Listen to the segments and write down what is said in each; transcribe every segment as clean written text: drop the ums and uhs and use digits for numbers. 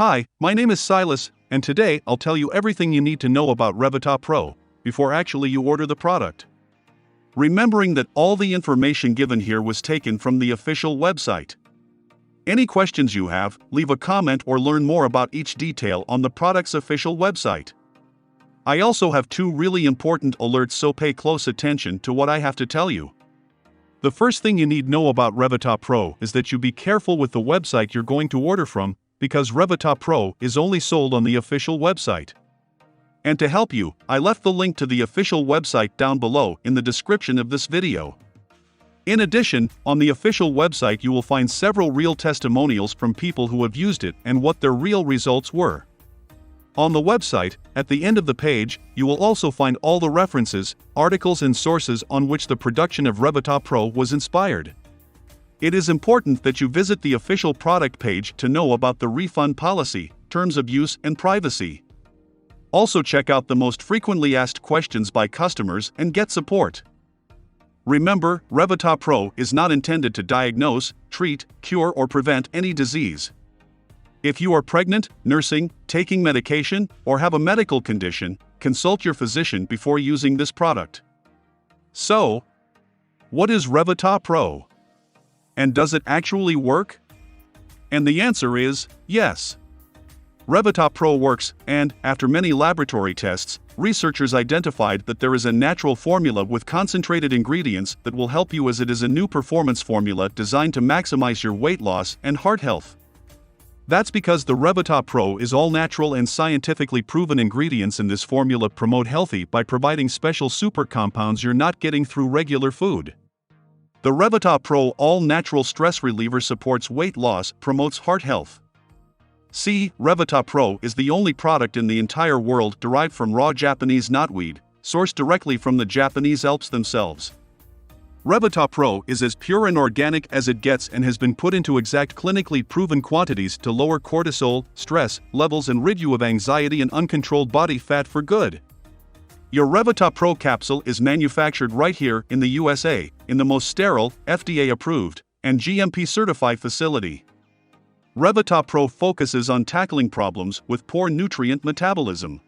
Hi, my name is Silas, and today I'll tell you everything you need to know about Revitaa Pro before actually you order the product. Remembering that all the information given here was taken from the official website. Any questions you have, leave a comment or learn more about each detail on the product's official website. I also have two really important alerts, so pay close attention to what I have to tell you. The first thing you need to know about Revitaa Pro is that you be careful with the website you're going to order from, because Revitaa Pro is only sold on the official website. And to help you, I left the link to the official website down below in the description of this video. In addition, on the official website you will find several real testimonials from people who have used it and what their real results were. On the website, at the end of the page, you will also find all the references, articles and sources on which the production of Revitaa Pro was inspired. It is important that you visit the official product page to know about the refund policy, terms of use and privacy. Also check out the most frequently asked questions by customers and get support. Remember, Revitaa Pro is not intended to diagnose, treat, cure or prevent any disease. If you are pregnant, nursing, taking medication, or have a medical condition, consult your physician before using this product. So, what is Revitaa Pro? And does it actually work? And the answer is yes. Revitaa Pro works, and, after many laboratory tests, researchers identified that there is a natural formula with concentrated ingredients that will help you, as it is a new performance formula designed to maximize your weight loss and heart health. That's because the Revitaa Pro is all natural and scientifically proven. Ingredients in this formula promote healthy by providing special super compounds you're not getting through regular food. The Revitaa Pro all-natural stress reliever supports weight loss, promotes heart health. See, Revitaa Pro is the only product in the entire world derived from raw Japanese knotweed, sourced directly from the Japanese Alps themselves. Revitaa Pro is as pure and organic as it gets and has been put into exact clinically proven quantities to lower cortisol, stress levels and rid you of anxiety and uncontrolled body fat for good. Your Revitaa Pro capsule is manufactured right here in the USA, in the most sterile, FDA-approved, and GMP-certified facility. Revitaa Pro focuses on tackling problems with poor nutrient metabolism.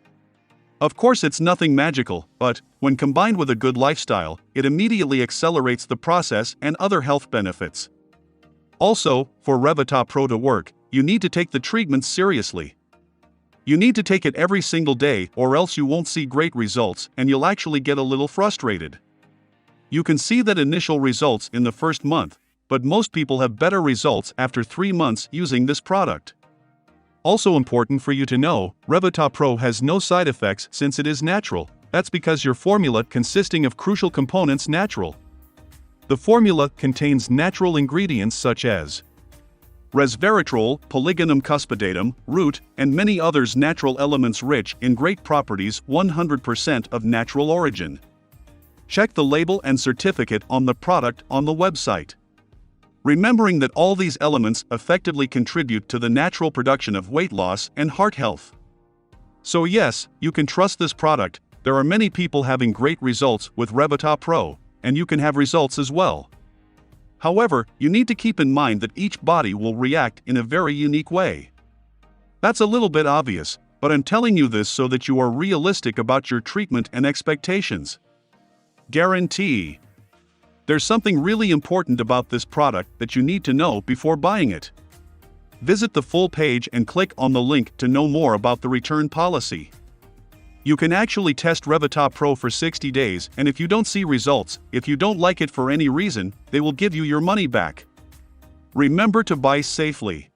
Of course, it's nothing magical, but, when combined with a good lifestyle, it immediately accelerates the process and other health benefits. Also, for Revitaa Pro to work, you need to take the treatment seriously. You need to take it every single day, or else you won't see great results and you'll actually get a little frustrated. You can see that initial results in the first month, but most people have better results after 3 months using this product. Also important for you to know, Revitaa Pro has no side effects since it is natural. That's because your formula consisting of crucial components natural. The formula contains natural ingredients such as resveratrol, polygonum cuspidatum, root, and many others, natural elements rich in great properties, 100% of natural origin. Check the label and certificate on the product on the website. Remembering that all these elements effectively contribute to the natural production of weight loss and heart health. So yes, you can trust this product. There are many people having great results with Revitaa Pro, and you can have results as well. However, you need to keep in mind that each body will react in a very unique way. That's a little bit obvious, but I'm telling you this so that you are realistic about your treatment and expectations. Guarantee. There's something really important about this product that you need to know before buying it. Visit the full page and click on the link to know more about the return policy. You can actually test Revitaa Pro for 60 days, and if you don't see results, if you don't like it for any reason, they will give you your money back. Remember to buy safely.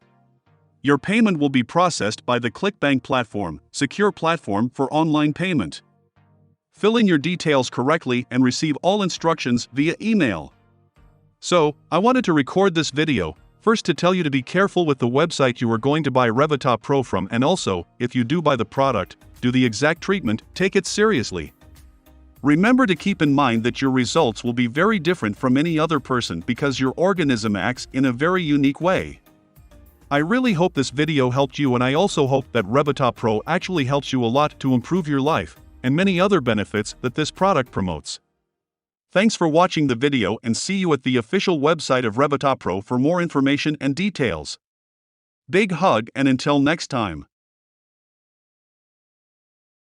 Your payment will be processed by the ClickBank platform, secure platform for online payment. Fill in your details correctly and receive all instructions via email. So, I wanted to record this video, first to tell you to be careful with the website you are going to buy Revitaa Pro from, and also, if you do buy the product, do the exact treatment, take it seriously. Remember to keep in mind that your results will be very different from any other person because your organism acts in a very unique way. I really hope this video helped you, and I also hope that Revitaa Pro actually helps you a lot to improve your life, and many other benefits that this product promotes. Thanks for watching the video, and see you at the official website of Revitaa Pro for more information and details. Big hug and until next time.